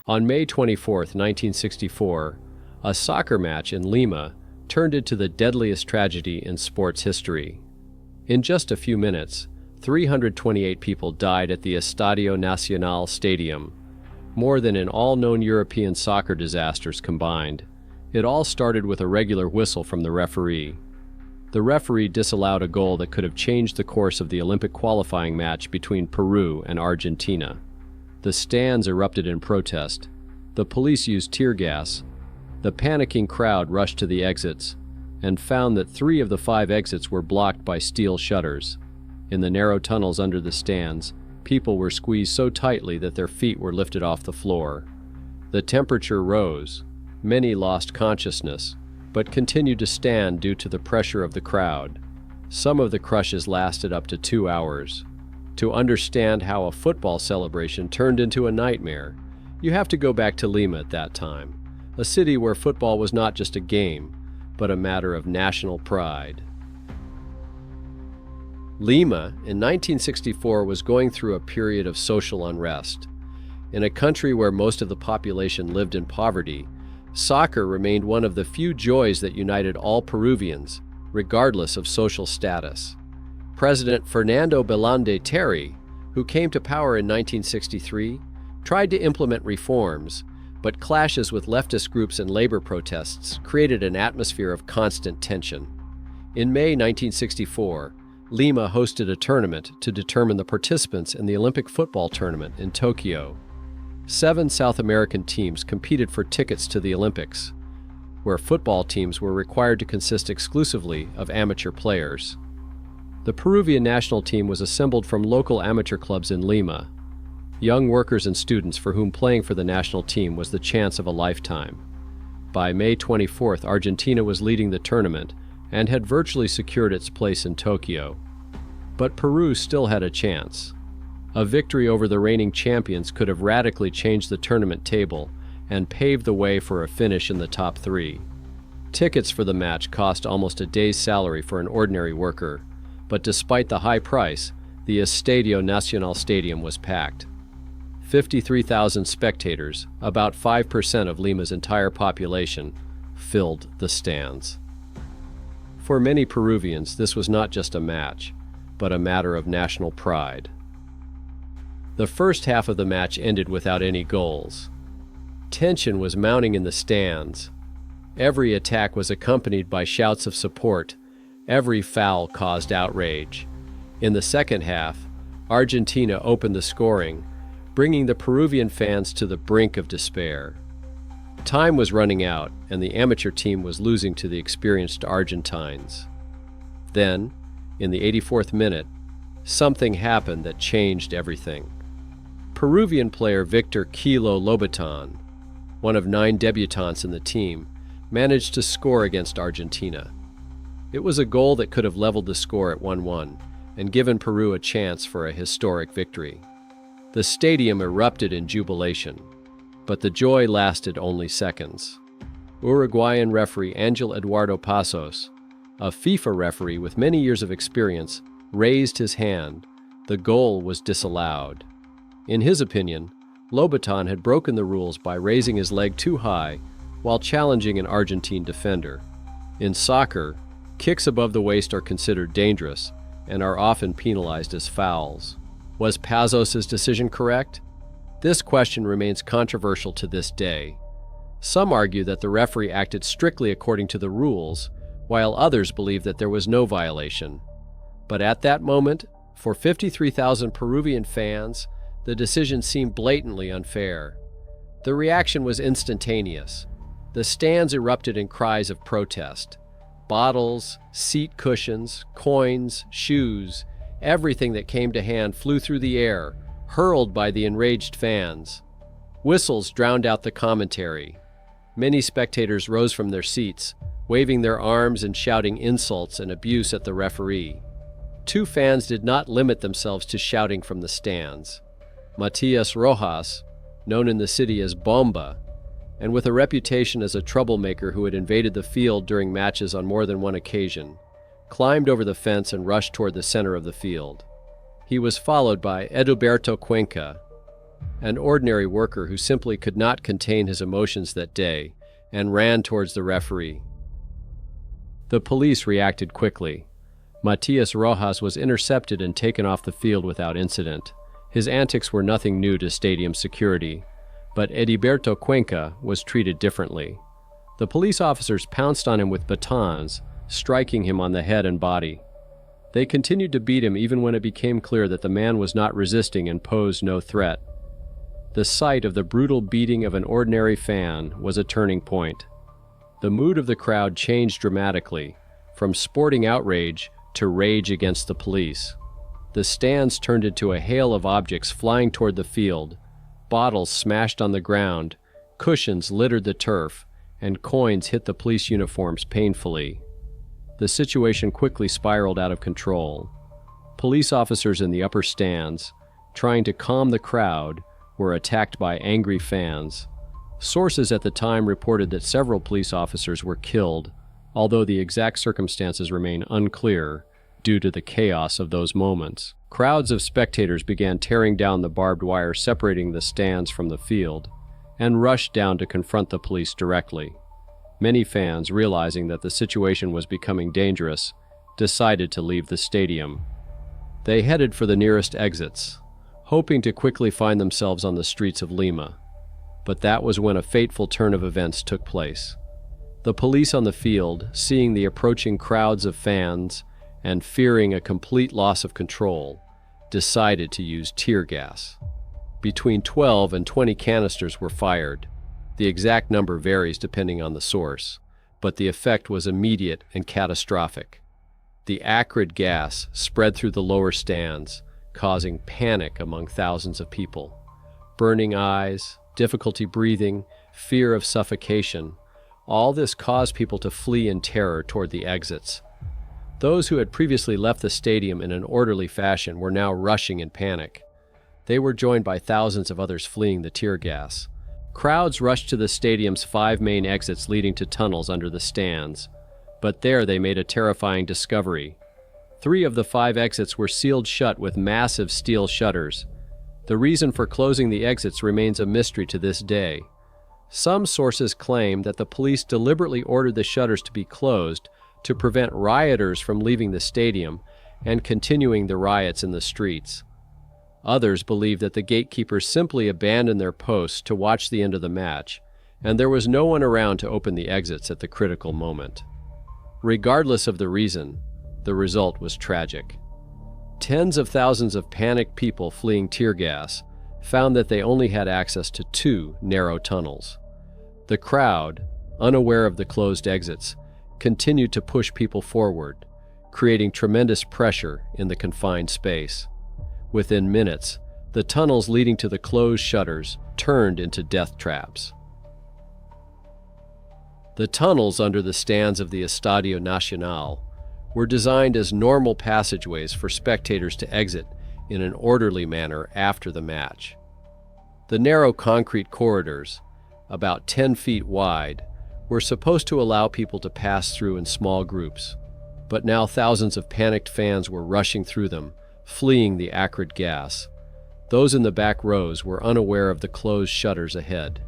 On May 24, 1964, a soccer match in Lima turned into the deadliest tragedy in sports history. In just a few minutes, 328 people died at the Estadio Nacional Stadium, more than in all known European soccer disasters combined. It all started with a regular whistle from the referee. The referee disallowed a goal that could have changed the course of the Olympic qualifying match between Peru and Argentina. The stands erupted in protest. The police used tear gas. The panicking crowd rushed to the exits and found that 3 of the 5 exits were blocked by steel shutters. In the narrow tunnels under the stands, people were squeezed so tightly that their feet were lifted off the floor. The temperature rose. Many lost consciousness, but continued to stand due to the pressure of the crowd. Some of the crushes lasted up to 2 hours. To understand how a football celebration turned into a nightmare, you have to go back to Lima at that time, a city where football was not just a game, but a matter of national pride. Lima, in 1964, was going through a period of social unrest. In a country where most of the population lived in poverty, soccer remained one of the few joys that united all Peruvians, regardless of social status. President Fernando Belande Terry, who came to power in 1963, tried to implement reforms, but clashes with leftist groups and labor protests created an atmosphere of constant tension. In May 1964, Lima hosted a tournament to determine the participants in the Olympic football tournament in Tokyo. 7 South American teams competed for tickets to the Olympics, where football teams were required to consist exclusively of amateur players. The Peruvian national team was assembled from local amateur clubs in Lima, young workers and students for whom playing for the national team was the chance of a lifetime. By May 24th, Argentina was leading the tournament and had virtually secured its place in Tokyo. But Peru still had a chance. A victory over the reigning champions could have radically changed the tournament table and paved the way for a finish in the top 3. Tickets for the match cost almost a day's salary for an ordinary worker, but despite the high price, the Estadio Nacional Stadium was packed. 53,000 spectators, about 5% of Lima's entire population, filled the stands. For many Peruvians, this was not just a match, but a matter of national pride. The first half of the match ended without any goals. Tension was mounting in the stands. Every attack was accompanied by shouts of support. Every foul caused outrage. In the second half, Argentina opened the scoring, bringing the Peruvian fans to the brink of despair. Time was running out, and the amateur team was losing to the experienced Argentines. Then, in the 84th minute, something happened that changed everything. Peruvian player Victor Kilo Lobaton, one of 9 debutants in the team, managed to score against Argentina. It was a goal that could have leveled the score at 1-1 and given Peru a chance for a historic victory. The stadium erupted in jubilation, but the joy lasted only seconds. Uruguayan referee Angel Eduardo Pasos, a FIFA referee with many years of experience, raised his hand. The goal was disallowed. In his opinion, Lobaton had broken the rules by raising his leg too high while challenging an Argentine defender. In soccer, kicks above the waist are considered dangerous and are often penalized as fouls. Was Pasos' decision correct? This question remains controversial to this day. Some argue that the referee acted strictly according to the rules, while others believe that there was no violation. But at that moment, for 53,000 Peruvian fans, the decision seemed blatantly unfair. The reaction was instantaneous. The stands erupted in cries of protest. Bottles, seat cushions, coins, shoes, everything that came to hand flew through the air, hurled by the enraged fans. Whistles drowned out the commentary. Many spectators rose from their seats, waving their arms and shouting insults and abuse at the referee. 2 fans did not limit themselves to shouting from the stands. Matias Rojas, known in the city as Bomba, and with a reputation as a troublemaker who had invaded the field during matches on more than one occasion, climbed over the fence and rushed toward the center of the field. He was followed by Eduberto Cuenca, an ordinary worker who simply could not contain his emotions that day and ran towards the referee. The police reacted quickly. Matias Rojas was intercepted and taken off the field without incident. His antics were nothing new to stadium security, but Ediberto Cuenca was treated differently. The police officers pounced on him with batons, striking him on the head and body. They continued to beat him even when it became clear that the man was not resisting and posed no threat. The sight of the brutal beating of an ordinary fan was a turning point. The mood of the crowd changed dramatically, from sporting outrage to rage against the police. The stands turned into a hail of objects flying toward the field. Bottles smashed on the ground, cushions littered the turf, and coins hit the police uniforms painfully. The situation quickly spiraled out of control. Police officers in the upper stands, trying to calm the crowd, were attacked by angry fans. Sources at the time reported that several police officers were killed, although the exact circumstances remain unclear due to the chaos of those moments. Crowds of spectators began tearing down the barbed wire separating the stands from the field, and rushed down to confront the police directly. Many fans, realizing that the situation was becoming dangerous, decided to leave the stadium. They headed for the nearest exits, hoping to quickly find themselves on the streets of Lima. But that was when a fateful turn of events took place. The police on the field, seeing the approaching crowds of fans and fearing a complete loss of control, decided to use tear gas. Between 12 and 20 canisters were fired. The exact number varies depending on the source, but the effect was immediate and catastrophic. The acrid gas spread through the lower stands, causing panic among thousands of people. Burning eyes, difficulty breathing, fear of suffocation, all this caused people to flee in terror toward the exits. Those who had previously left the stadium in an orderly fashion were now rushing in panic. They were joined by thousands of others fleeing the tear gas. Crowds rushed to the stadium's 5 main exits leading to tunnels under the stands, but there they made a terrifying discovery. 3 of the 5 exits were sealed shut with massive steel shutters. The reason for closing the exits remains a mystery to this day. Some sources claim that the police deliberately ordered the shutters to be closed to prevent rioters from leaving the stadium and continuing the riots in the streets. Others believe that the gatekeepers simply abandoned their posts to watch the end of the match, and there was no one around to open the exits at the critical moment. Regardless of the reason, the result was tragic. Tens of thousands of panicked people fleeing tear gas found that they only had access to 2 narrow tunnels. The crowd, unaware of the closed exits, continued to push people forward, creating tremendous pressure in the confined space. Within minutes, the tunnels leading to the closed shutters turned into death traps. The tunnels under the stands of the Estadio Nacional were designed as normal passageways for spectators to exit in an orderly manner after the match. The narrow concrete corridors, about 10 feet wide, were supposed to allow people to pass through in small groups, but now thousands of panicked fans were rushing through them, fleeing the acrid gas. Those in the back rows were unaware of the closed shutters ahead.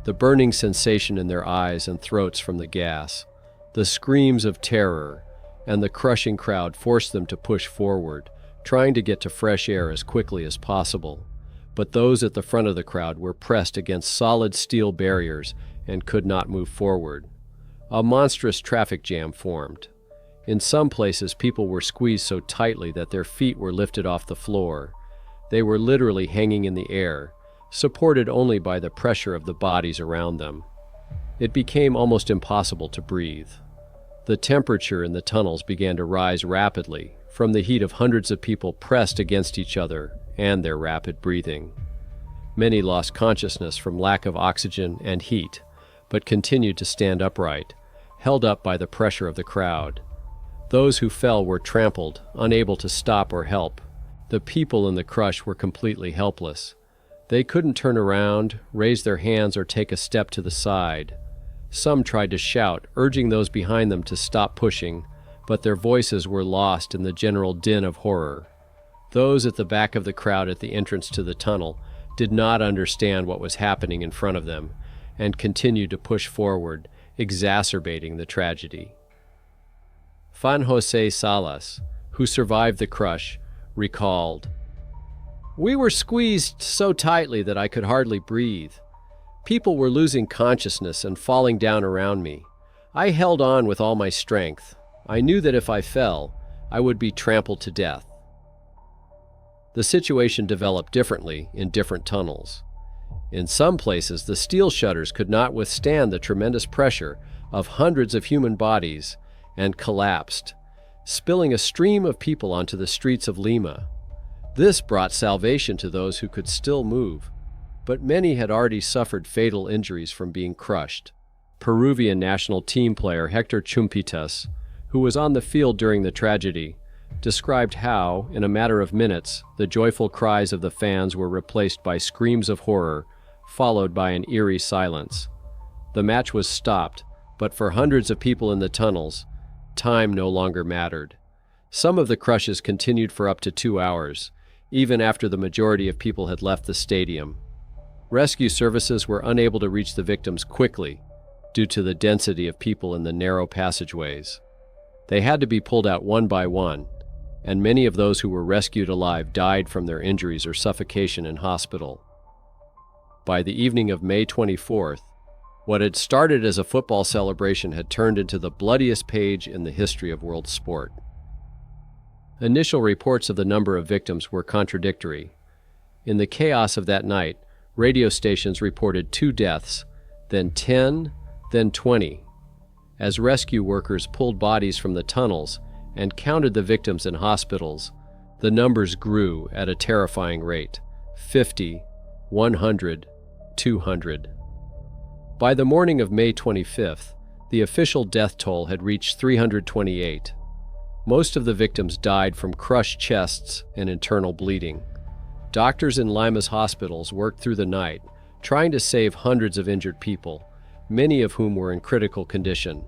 The burning sensation in their eyes and throats from the gas, the screams of terror, and the crushing crowd forced them to push forward, trying to get to fresh air as quickly as possible. But those at the front of the crowd were pressed against solid steel barriers and could not move forward. A monstrous traffic jam formed. In some places, people were squeezed so tightly that their feet were lifted off the floor. They were literally hanging in the air, supported only by the pressure of the bodies around them. It became almost impossible to breathe. The temperature in the tunnels began to rise rapidly from the heat of hundreds of people pressed against each other and their rapid breathing. Many lost consciousness from lack of oxygen and heat, but continued to stand upright, held up by the pressure of the crowd. Those who fell were trampled, unable to stop or help. The people in the crush were completely helpless. They couldn't turn around, raise their hands, or take a step to the side. Some tried to shout, urging those behind them to stop pushing, but their voices were lost in the general din of horror. Those at the back of the crowd at the entrance to the tunnel did not understand what was happening in front of them and continued to push forward, exacerbating the tragedy. Juan José Salas, who survived the crush, recalled, "We were squeezed so tightly that I could hardly breathe. People were losing consciousness and falling down around me. I held on with all my strength. I knew that if I fell, I would be trampled to death." The situation developed differently in different tunnels. In some places, the steel shutters could not withstand the tremendous pressure of hundreds of human bodies and collapsed, spilling a stream of people onto the streets of Lima. This brought salvation to those who could still move, but many had already suffered fatal injuries from being crushed. Peruvian national team player Hector Chumpitas, who was on the field during the tragedy, described how, in a matter of minutes, the joyful cries of the fans were replaced by screams of horror, followed by an eerie silence. The match was stopped, but for hundreds of people in the tunnels, time no longer mattered. Some of the crushes continued for up to 2 hours, even after the majority of people had left the stadium. Rescue services were unable to reach the victims quickly due to the density of people in the narrow passageways. They had to be pulled out one by one, and many of those who were rescued alive died from their injuries or suffocation in hospital. By the evening of May 24th, what had started as a football celebration had turned into the bloodiest page in the history of world sport. Initial reports of the number of victims were contradictory. In the chaos of that night, radio stations reported 2 deaths, then 10, then 20. As rescue workers pulled bodies from the tunnels and counted the victims in hospitals, the numbers grew at a terrifying rate: 50, 100, 200. By the morning of May 25th, the official death toll had reached 328. Most of the victims died from crushed chests and internal bleeding. Doctors in Lima's hospitals worked through the night, trying to save hundreds of injured people, many of whom were in critical condition.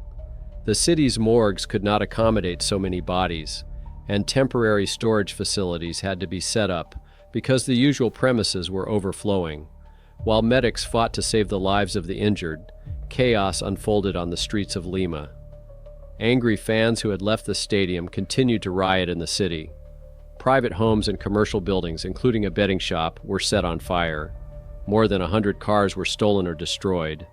The city's morgues could not accommodate so many bodies, and temporary storage facilities had to be set up because the usual premises were overflowing. While medics fought to save the lives of the injured, chaos unfolded on the streets of Lima. Angry fans who had left the stadium continued to riot in the city. Private homes and commercial buildings, including a betting shop, were set on fire. More than 100 cars were stolen or destroyed.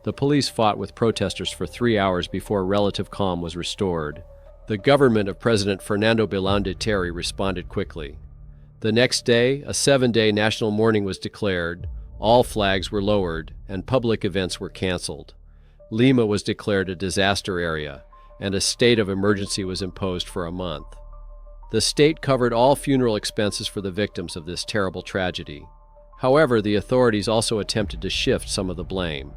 The police fought with protesters for 3 hours before relative calm was restored. The government of President Fernando Belán de Terry responded quickly. The next day, a 7-day national mourning was declared, all flags were lowered, and public events were canceled. Lima was declared a disaster area, and a state of emergency was imposed for a month. The state covered all funeral expenses for the victims of this terrible tragedy. However, the authorities also attempted to shift some of the blame.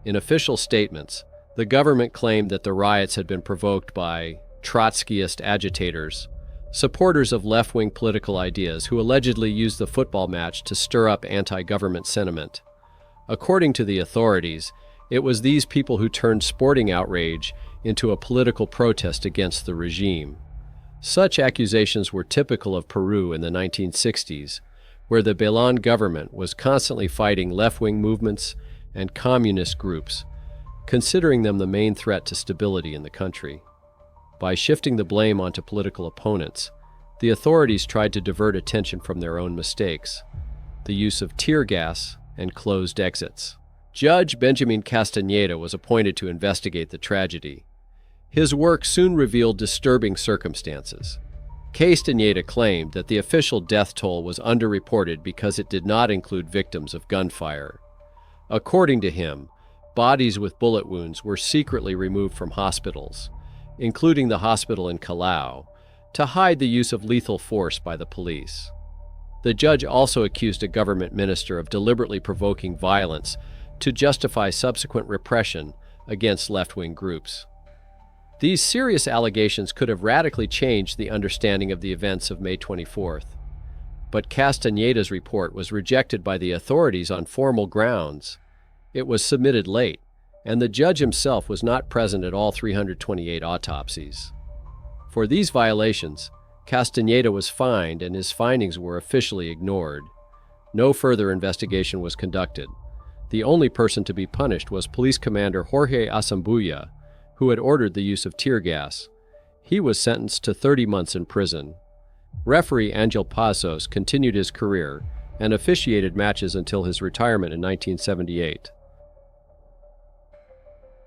In official statements, the government claimed that the riots had been provoked by Trotskyist agitators, supporters of left-wing political ideas who allegedly used the football match to stir up anti-government sentiment. According to the authorities, it was these people who turned sporting outrage into a political protest against the regime. Such accusations were typical of Peru in the 1960s, where the Belán government was constantly fighting left-wing movements and communist groups, considering them the main threat to stability in the country. By shifting the blame onto political opponents, the authorities tried to divert attention from their own mistakes, the use of tear gas and closed exits. Judge Benjamin Castañeda was appointed to investigate the tragedy. His work soon revealed disturbing circumstances. Castañeda claimed that the official death toll was underreported because it did not include victims of gunfire. According to him, bodies with bullet wounds were secretly removed from hospitals, including the hospital in Callao, to hide the use of lethal force by the police. The judge also accused a government minister of deliberately provoking violence to justify subsequent repression against left-wing groups. These serious allegations could have radically changed the understanding of the events of May 24th. But Castañeda's report was rejected by the authorities on formal grounds. It was submitted late, and the judge himself was not present at all 328 autopsies. For these violations, Castañeda was fined and his findings were officially ignored. No further investigation was conducted. The only person to be punished was Police Commander Jorge Asambuya, who had ordered the use of tear gas. He was sentenced to 30 months in prison. Referee Angel Pazos continued his career and officiated matches until his retirement in 1978.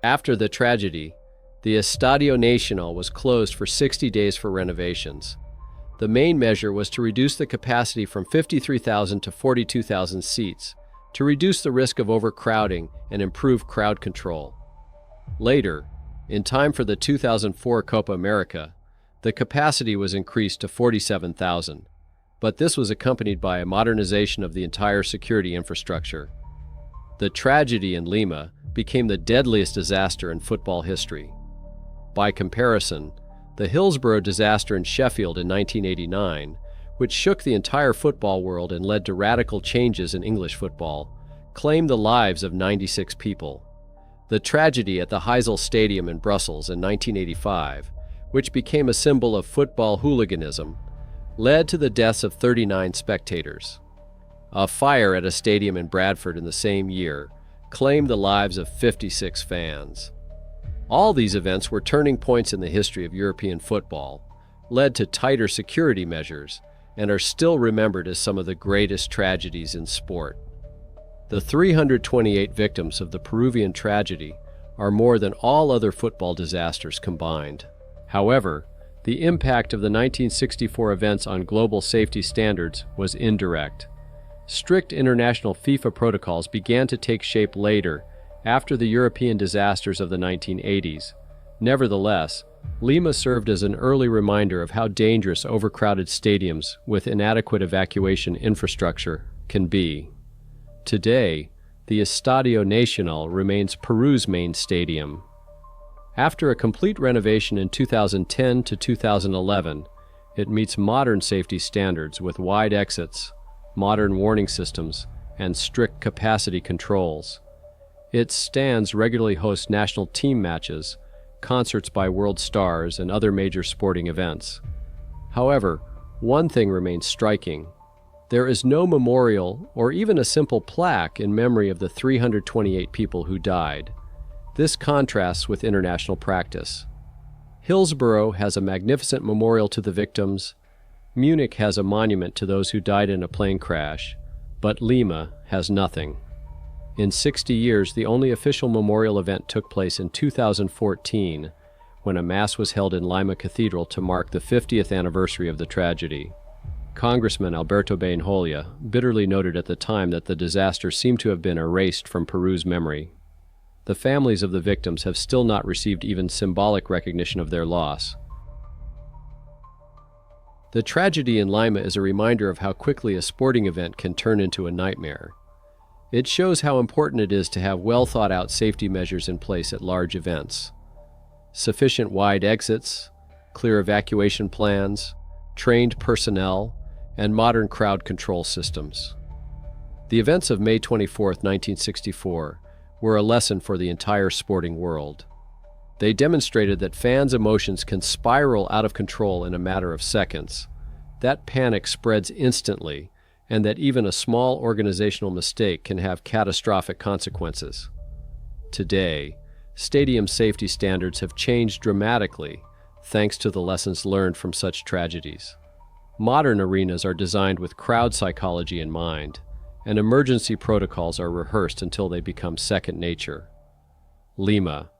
After the tragedy, the Estadio Nacional was closed for 60 days for renovations. The main measure was to reduce the capacity from 53,000 to 42,000 seats, to reduce the risk of overcrowding and improve crowd control. Later, in time for the 2004 Copa America, the capacity was increased to 47,000, but this was accompanied by a modernization of the entire security infrastructure. The tragedy in Lima became the deadliest disaster in football history. By comparison, the Hillsborough disaster in Sheffield in 1989, which shook the entire football world and led to radical changes in English football, claimed the lives of 96 people. The tragedy at the Heysel Stadium in Brussels in 1985, which became a symbol of football hooliganism, led to the deaths of 39 spectators. A fire at a stadium in Bradford in the same year claimed the lives of 56 fans. All these events were turning points in the history of European football, led to tighter security measures, and are still remembered as some of the greatest tragedies in sport. The 328 victims of the Peruvian tragedy are more than all other football disasters combined. However, the impact of the 1964 events on global safety standards was indirect. Strict international FIFA protocols began to take shape later, after the European disasters of the 1980s. Nevertheless, Lima served as an early reminder of how dangerous overcrowded stadiums with inadequate evacuation infrastructure can be. Today, the Estadio Nacional remains Peru's main stadium. After a complete renovation in 2010 to 2011, it meets modern safety standards with wide exits, modern warning systems, and strict capacity controls. Its stands regularly host national team matches, concerts by world stars, and other major sporting events. However, one thing remains striking. There is no memorial or even a simple plaque in memory of the 328 people who died. This contrasts with international practice. Hillsborough has a magnificent memorial to the victims. Munich has a monument to those who died in a plane crash, but Lima has nothing. In 60 years, the only official memorial event took place in 2014, when a mass was held in Lima Cathedral to mark the 50th anniversary of the tragedy. Congressman Alberto Benjolia bitterly noted at the time that the disaster seemed to have been erased from Peru's memory. The families of the victims have still not received even symbolic recognition of their loss. The tragedy in Lima is a reminder of how quickly a sporting event can turn into a nightmare. It shows how important it is to have well-thought-out safety measures in place at large events. Sufficient wide exits, clear evacuation plans, trained personnel, and modern crowd control systems. The events of May 24, 1964, were a lesson for the entire sporting world. They demonstrated that fans' emotions can spiral out of control in a matter of seconds. That panic spreads instantly, and that even a small organizational mistake can have catastrophic consequences. Today, stadium safety standards have changed dramatically thanks to the lessons learned from such tragedies. Modern arenas are designed with crowd psychology in mind, and emergency protocols are rehearsed until they become second nature. Lima,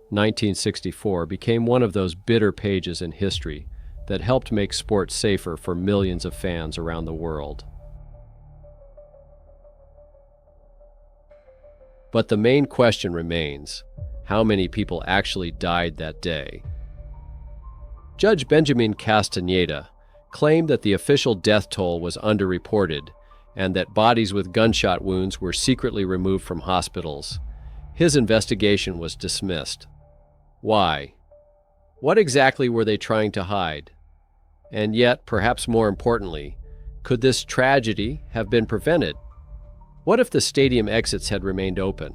1964, became one of those bitter pages in history that helped make sports safer for millions of fans around the world. But the main question remains, how many people actually died that day? Judge Benjamin Castaneda claimed that the official death toll was underreported and that bodies with gunshot wounds were secretly removed from hospitals. His investigation was dismissed. Why? What exactly were they trying to hide? And yet, perhaps more importantly, could this tragedy have been prevented? What if the stadium exits had remained open?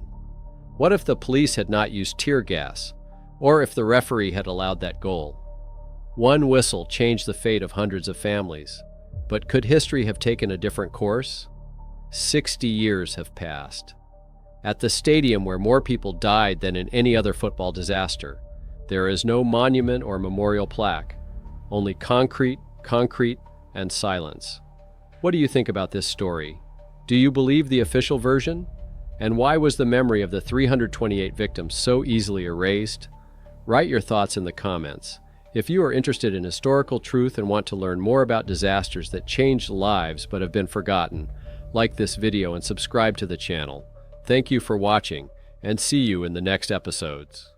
What if the police had not used tear gas? Or if the referee had allowed that goal? One whistle changed the fate of hundreds of families. But could history have taken a different course? 60 years have passed. At the stadium where more people died than in any other football disaster, there is no monument or memorial plaque, only concrete, and silence. What do you think about this story? Do you believe the official version? And why was the memory of the 328 victims so easily erased? Write your thoughts in the comments. If you are interested in historical truth and want to learn more about disasters that changed lives but have been forgotten, like this video and subscribe to the channel. Thank you for watching, and see you in the next episodes.